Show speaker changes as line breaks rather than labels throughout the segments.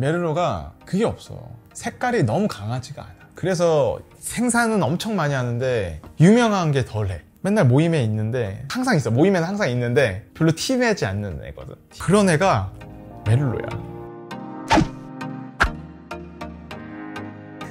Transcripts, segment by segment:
메를로가 그게 없어. 색깔이 너무 강하지가 않아. 그래서 생산은 엄청 많이 하는데 유명한 게 덜해. 맨날 모임에 있는데 항상 있어. 모임에는 항상 있는데 별로 티내지 않는 애거든. 그런 애가 메를로야.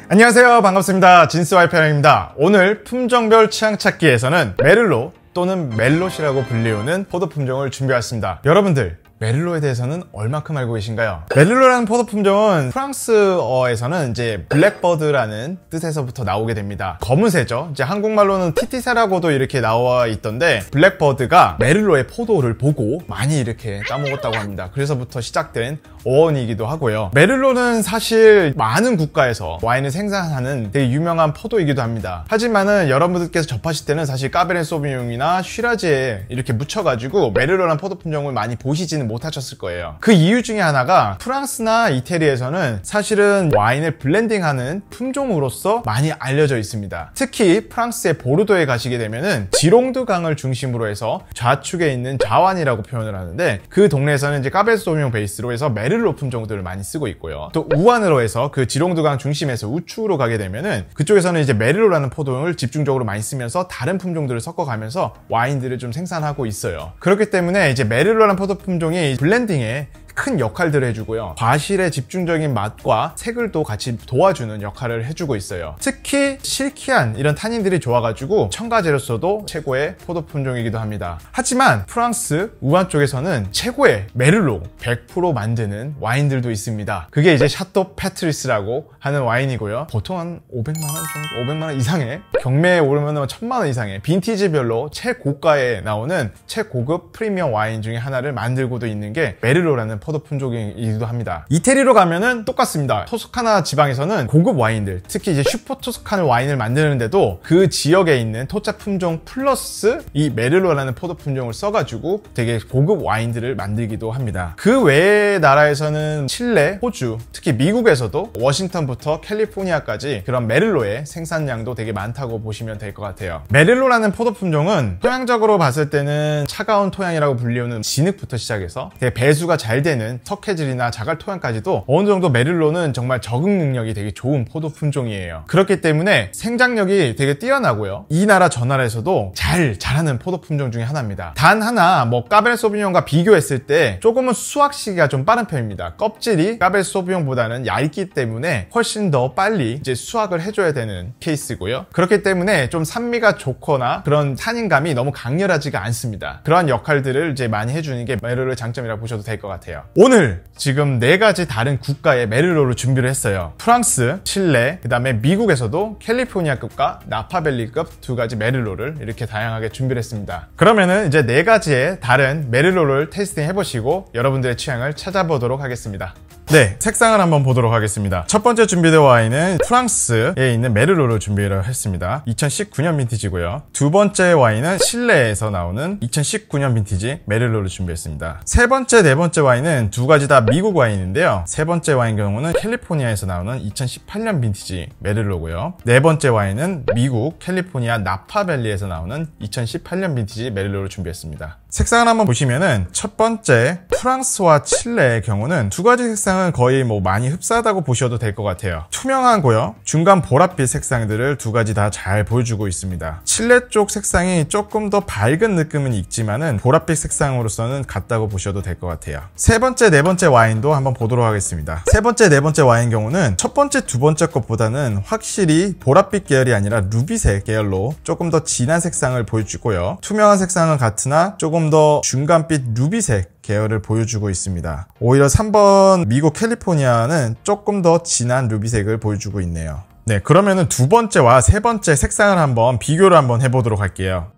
안녕하세요, 반갑습니다. 진스와이페랑입니다. 오늘 품종별 취향찾기에서는 메를로 또는 멜롯이라고 불리우는 포도 품종을 준비했습니다. 여러분들, 메를로에 대해서는 얼마큼 알고 계신가요? 메를로라는 포도 품종은 프랑스어에서는 이제 블랙버드라는 뜻에서부터 나오게 됩니다. 검은새죠. 이제 한국말로는 티티새라고도 이렇게 나와 있던데, 블랙버드가 메를로의 포도를 보고 많이 이렇게 따먹었다고 합니다. 그래서부터 시작된 어원이기도 하고요. 메를로는 사실 많은 국가에서 와인을 생산하는 되게 유명한 포도이기도 합니다. 하지만은 여러분들께서 접하실 때는 사실 까베르네 소비뇽이나 쉬라즈에 이렇게 묻혀가지고 메를로라는 포도 품종을 많이 보시지는 못하셨을 거예요. 그 이유 중에 하나가 프랑스나 이태리에서는 사실은 와인을 블렌딩하는 품종으로서 많이 알려져 있습니다. 특히 프랑스의 보르도에 가시게 되면은 지롱드 강을 중심으로 해서 좌측에 있는 자완이라고 표현을 하는데, 그 동네에서는 이제 까베르네 소비뇽 베이스로 해서 메를로 품종들을 많이 쓰고 있고요. 또 우한으로 해서 그 지롱드 강 중심에서 우측으로 가게 되면은 그쪽에서는 이제 메를로라는 포도를 집중적으로 많이 쓰면서 다른 품종들을 섞어가면서 와인들을 좀 생산하고 있어요. 그렇기 때문에 이제 메를로라는 포도 품종이 블렌딩에 큰 역할들을 해주고요. 과실의 집중적인 맛과 색을 또 같이 도와주는 역할을 해주고 있어요. 특히 실키한 이런 타닌들이 좋아가지고 첨가제로서도 최고의 포도 품종이기도 합니다. 하지만 프랑스 우한 쪽에서는 최고의 메를로 100% 만드는 와인들도 있습니다. 그게 이제 샤또 패트리스라고 하는 와인이고요. 보통 한 500만원 정도? 500만원 이상의, 경매에 오르면 1000만원 이상의 빈티지별로 최고가에 나오는 최고급 프리미엄 와인 중에 하나를 만들고도 있는 게 메를로라는 포도 품종이기도 합니다. 이태리로 가면은 똑같습니다. 토스카나 지방에서는 고급 와인들, 특히 이제 슈퍼 토스카나 와인을 만드는데도 그 지역에 있는 토차 품종 플러스 이 메를로라는 포도 품종을 써가지고 되게 고급 와인들을 만들기도 합니다. 그 외의 나라에서는 칠레, 호주, 특히 미국에서도 워싱턴부터 캘리포니아까지 그런 메를로의 생산량도 되게 많다고 보시면 될 것 같아요. 메를로라는 포도 품종은 토양적으로 봤을 때는 차가운 토양이라고 불리우는 진흙부터 시작해서 되게 배수가 잘 되는 석회질이나 자갈 토양까지도 어느 정도 메를로는 정말 적응 능력이 되게 좋은 포도 품종이에요. 그렇기 때문에 생장력이 되게 뛰어나고요. 이 나라 저 나라에서도 잘 자라는 포도 품종 중에 하나입니다. 단 하나, 까베르네 소비뇽과 비교했을 때 조금은 수확 시기가 좀 빠른 편입니다. 껍질이 까베르네 소비뇽보다는 얇기 때문에 훨씬 더 빨리 이제 수확을 해줘야 되는 케이스고요. 그렇기 때문에 좀 산미가 좋거나 그런 탄닌감이 너무 강렬하지가 않습니다. 그러한 역할들을 이제 많이 해주는 게 메를로의 장점이라고 보셔도 될 것 같아요. 오늘 지금 4가지 다른 국가의 메를로를 준비를 했어요. 프랑스, 칠레, 그 다음에 미국에서도 캘리포니아급과 나파밸리급 2가지 메를로를 이렇게 다양하게 준비를 했습니다. 그러면은 이제 4가지의 다른 메를로를 테이스팅 해보시고 여러분들의 취향을 찾아보도록 하겠습니다. 네, 색상을 한번 보도록 하겠습니다. 첫 번째 준비된 와인은 프랑스에 있는 메를로를 준비를 했습니다. 2019년 빈티지고요. 두 번째 와인은 칠레에서 나오는 2019년 빈티지 메를로를 준비했습니다. 세 번째, 네 번째 와인은 2가지 다 미국 와인인데요. 세 번째 와인 경우는 캘리포니아에서 나오는 2018년 빈티지 메를로고요. 네 번째 와인은 미국 캘리포니아 나파밸리에서 나오는 2018년 빈티지 메를로를 준비했습니다. 색상을 한번 보시면은 첫 번째 프랑스와 칠레의 경우는 2가지 색상은 거의 많이 흡사하다고 보셔도 될 것 같아요. 투명하고요. 중간 보랏빛 색상들을 2가지 다 잘 보여주고 있습니다. 칠레 쪽 색상이 조금 더 밝은 느낌은 있지만은 보랏빛 색상으로서는 같다고 보셔도 될 것 같아요. 세 번째, 네 번째 와인도 한번 보도록 하겠습니다. 세 번째, 네 번째 와인 경우는 첫 번째, 두 번째 것보다는 확실히 보랏빛 계열이 아니라 루비색 계열로 조금 더 진한 색상을 보여주고요. 투명한 색상은 같으나 조금 더 중간빛 루비색 계열을 보여주고 있습니다. 오히려 3번 미국 캘리포니아는 조금 더 진한 루비색을 보여주고 있네요. 네, 그러면은 두 번째와 세 번째 색상을 한번 비교를 한번 해보도록 할게요.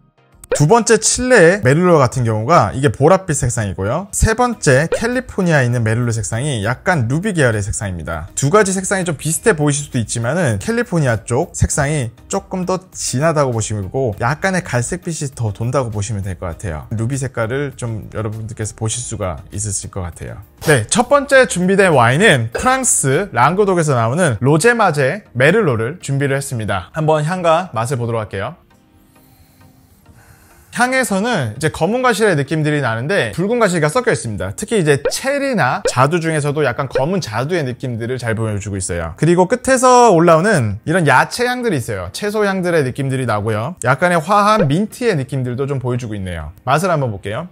두 번째 칠레의 메를로 같은 경우가 이게 보랏빛 색상이고요. 세 번째 캘리포니아에 있는 메를로 색상이 약간 루비 계열의 색상입니다. 2가지 색상이 좀 비슷해 보이실 수도 있지만은 캘리포니아 쪽 색상이 조금 더 진하다고 보시면 되고 약간의 갈색빛이 더 돈다고 보시면 될 것 같아요. 루비 색깔을 좀 여러분들께서 보실 수가 있으실 것 같아요. 네, 첫 번째 준비된 와인은 프랑스 랑고독에서 나오는 로제마제 메를로를 준비를 했습니다. 한번 향과 맛을 보도록 할게요. 향에서는 이제 검은 과실의 느낌들이 나는데 붉은 과실과 섞여 있습니다. 특히 이제 체리나 자두 중에서도 약간 검은 자두의 느낌들을 잘 보여주고 있어요. 그리고 끝에서 올라오는 이런 야채 향들이 있어요. 채소 향들의 느낌들이 나고요. 약간의 화한 민트의 느낌들도 좀 보여주고 있네요. 맛을 한번 볼게요.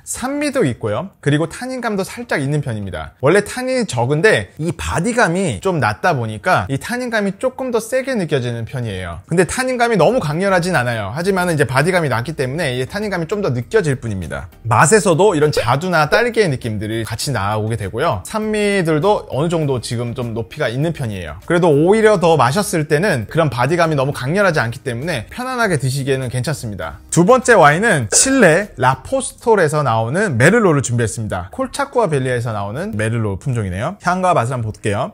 산미도 있고요. 그리고 타닌감도 살짝 있는 편입니다. 원래 타닌이 적은데 이 바디감이 좀 낮다 보니까 이 타닌감이 조금 더 세게 느껴지는 편이에요. 근데 타닌감이 너무 강렬하진 않아요. 하지만 이제 바디감이 낮기 때문에 이 타닌감이 좀 더 느껴질 뿐입니다. 맛에서도 이런 자두나 딸기의 느낌들이 같이 나오게 되고요. 산미들도 어느 정도 지금 좀 높이가 있는 편이에요. 그래도 오히려 더 마셨을 때는 그런 바디감이 너무 강렬하지 않기 때문에 편안하게 드시기에는 괜찮습니다. 두 번째 와인은 칠레 라포스톨에서 나오는 메를로를 준비했습니다. 콜차쿠아 밸리에서 나오는 메를로 품종이네요. 향과 맛을 한번 볼게요.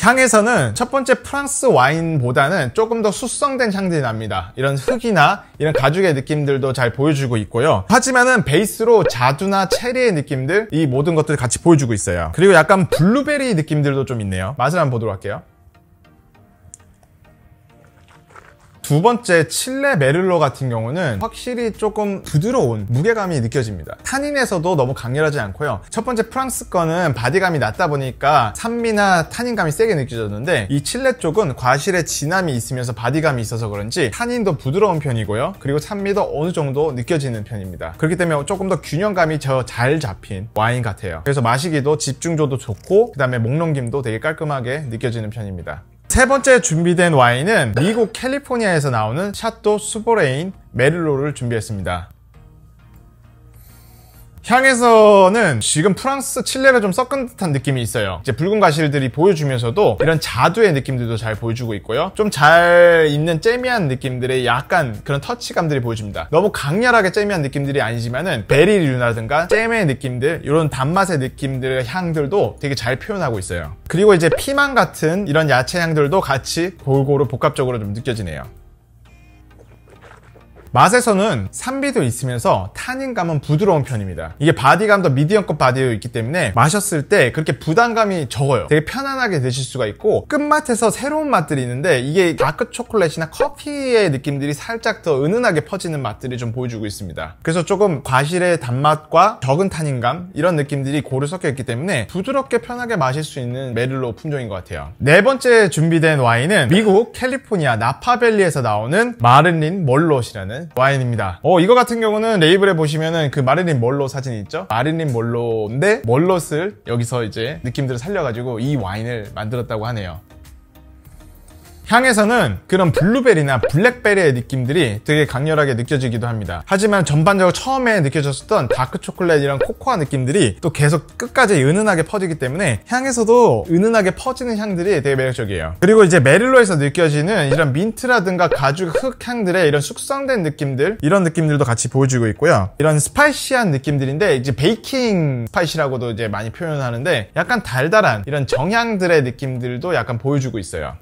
향에서는 첫 번째 프랑스 와인보다는 조금 더 숙성된 향들이 납니다. 이런 흙이나 이런 가죽의 느낌들도 잘 보여주고 있고요. 하지만은 베이스로 자두나 체리의 느낌들, 이 모든 것들을 같이 보여주고 있어요. 그리고 약간 블루베리 느낌들도 좀 있네요. 맛을 한번 보도록 할게요. 두 번째 칠레 메를로 같은 경우는 확실히 조금 부드러운 무게감이 느껴집니다. 타닌에서도 너무 강렬하지 않고요. 첫 번째 프랑스 거는 바디감이 낮다 보니까 산미나 타닌감이 세게 느껴졌는데 이 칠레 쪽은 과실의 진함이 있으면서 바디감이 있어서 그런지 타닌도 부드러운 편이고요. 그리고 산미도 어느 정도 느껴지는 편입니다. 그렇기 때문에 조금 더 균형감이 잘 잡힌 와인 같아요. 그래서 마시기도 집중도도 좋고 그 다음에 목넘김도 되게 깔끔하게 느껴지는 편입니다. 세 번째 준비된 와인은 미국 캘리포니아에서 나오는 샤또 수보레인 메를로를 준비했습니다. 향에서는 지금 프랑스 칠레를 좀 섞은 듯한 느낌이 있어요. 이제 붉은 과실들이 보여주면서도 이런 자두의 느낌들도 잘 보여주고 있고요. 좀 잘 있는 잼미한 느낌들의 약간 그런 터치감들이 보여줍니다. 너무 강렬하게 잼미한 느낌들이 아니지만은 베리류라든가 잼의 느낌들, 이런 단맛의 느낌들의 향들도 되게 잘 표현하고 있어요. 그리고 이제 피망 같은 이런 야채 향들도 같이 골고루 복합적으로 좀 느껴지네요. 맛에서는 산미도 있으면서 타닌감은 부드러운 편입니다. 이게 바디감도 미디엄급 바디로 있기 때문에 마셨을 때 그렇게 부담감이 적어요. 되게 편안하게 드실 수가 있고 끝맛에서 새로운 맛들이 있는데 이게 다크 초콜릿이나 커피의 느낌들이 살짝 더 은은하게 퍼지는 맛들이 좀 보여주고 있습니다. 그래서 조금 과실의 단맛과 적은 타닌감 이런 느낌들이 고루 섞여 있기 때문에 부드럽게 편하게 마실 수 있는 메를로 품종인 것 같아요. 네 번째 준비된 와인은 미국 캘리포니아 나파밸리에서 나오는 마릴린 멀롯이라는 와인입니다. 이거 같은 경우는 레이블에 보시면은 그 마릴린 멀로 사진이 있죠? 마릴린 멀로인데 멀롯을 여기서 이제 느낌들을 살려가지고 이 와인을 만들었다고 하네요. 향에서는 그런 블루베리나 블랙베리의 느낌들이 되게 강렬하게 느껴지기도 합니다. 하지만 전반적으로 처음에 느껴졌었던 다크 초콜릿이랑 코코아 느낌들이 또 계속 끝까지 은은하게 퍼지기 때문에 향에서도 은은하게 퍼지는 향들이 되게 매력적이에요. 그리고 이제 메를로에서 느껴지는 이런 민트라든가 가죽 흙 향들의 이런 숙성된 느낌들, 이런 느낌들도 같이 보여주고 있고요. 이런 스파이시한 느낌들인데 이제 베이킹 스파이시라고도 이제 많이 표현하는데 약간 달달한 이런 정향들의 느낌들도 약간 보여주고 있어요.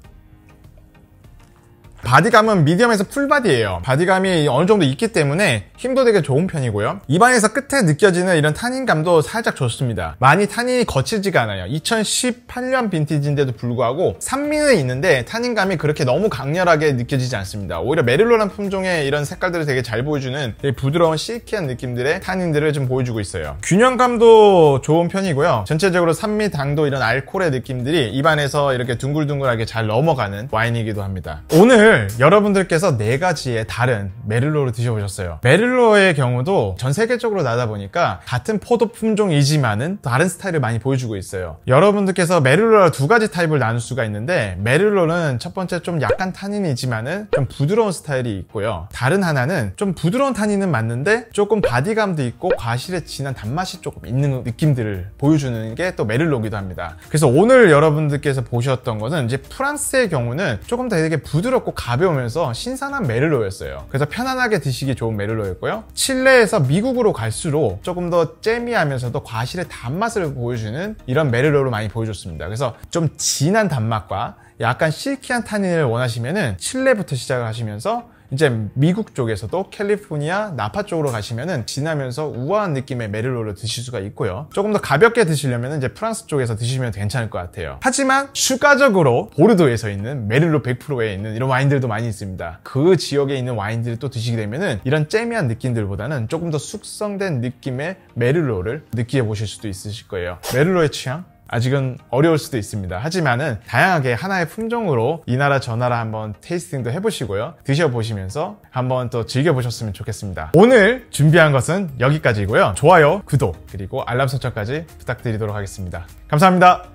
바디감은 미디엄에서 풀바디예요. 바디감이 어느 정도 있기 때문에 힘도 되게 좋은 편이고요. 입안에서 끝에 느껴지는 이런 타닌감도 살짝 좋습니다. 많이 타닌이 거칠지가 않아요. 2018년 빈티지인데도 불구하고 산미는 있는데 타닌감이 그렇게 너무 강렬하게 느껴지지 않습니다. 오히려 메를로란 품종의 이런 색깔들을 되게 잘 보여주는 되게 부드러운 실키한 느낌들의 타닌들을 좀 보여주고 있어요. 균형감도 좋은 편이고요. 전체적으로 산미, 당도 이런 알코올의 느낌들이 입안에서 이렇게 둥글둥글하게 잘 넘어가는 와인이기도 합니다. 오늘 여러분들께서 4가지의 다른 메를로를 드셔보셨어요. 메를로의 경우도 전 세계적으로 나다 보니까 같은 포도 품종이지만은 다른 스타일을 많이 보여주고 있어요. 여러분들께서 메를로를 2가지 타입을 나눌 수가 있는데 메를로는 첫 번째 좀 약간 타닌이지만은 좀 부드러운 스타일이 있고요. 다른 하나는 좀 부드러운 타닌은 맞는데 조금 바디감도 있고 과실의 진한 단맛이 조금 있는 느낌들을 보여주는 게 또 메를로기도 합니다. 그래서 오늘 여러분들께서 보셨던 것은 이제 프랑스의 경우는 조금 더 되게 부드럽고 가벼우면서 신선한 메를로였어요. 그래서 편안하게 드시기 좋은 메를로였고요. 칠레에서 미국으로 갈수록 조금 더 잼미하면서도 과실의 단맛을 보여주는 이런 메를로를 많이 보여줬습니다. 그래서 좀 진한 단맛과 약간 실키한 타닌을 원하시면은 칠레부터 시작을 하시면서 이제 미국 쪽에서도 캘리포니아 나파 쪽으로 가시면은 진하면서 우아한 느낌의 메를로를 드실 수가 있고요. 조금 더 가볍게 드시려면 이제 프랑스 쪽에서 드시면 괜찮을 것 같아요. 하지만 추가적으로 보르도에서 있는 메를로 100%에 있는 이런 와인들도 많이 있습니다. 그 지역에 있는 와인들을 또 드시게 되면은 이런 잼미한 느낌들보다는 조금 더 숙성된 느낌의 메를로를 느껴보실 수도 있으실 거예요. 메를로의 취향? 아직은 어려울 수도 있습니다. 하지만은 다양하게 하나의 품종으로 이 나라 저 나라 한번 테이스팅도 해보시고요. 드셔보시면서 한번 또 즐겨보셨으면 좋겠습니다. 오늘 준비한 것은 여기까지고요. 좋아요, 구독, 그리고 알람 설정까지 부탁드리도록 하겠습니다. 감사합니다.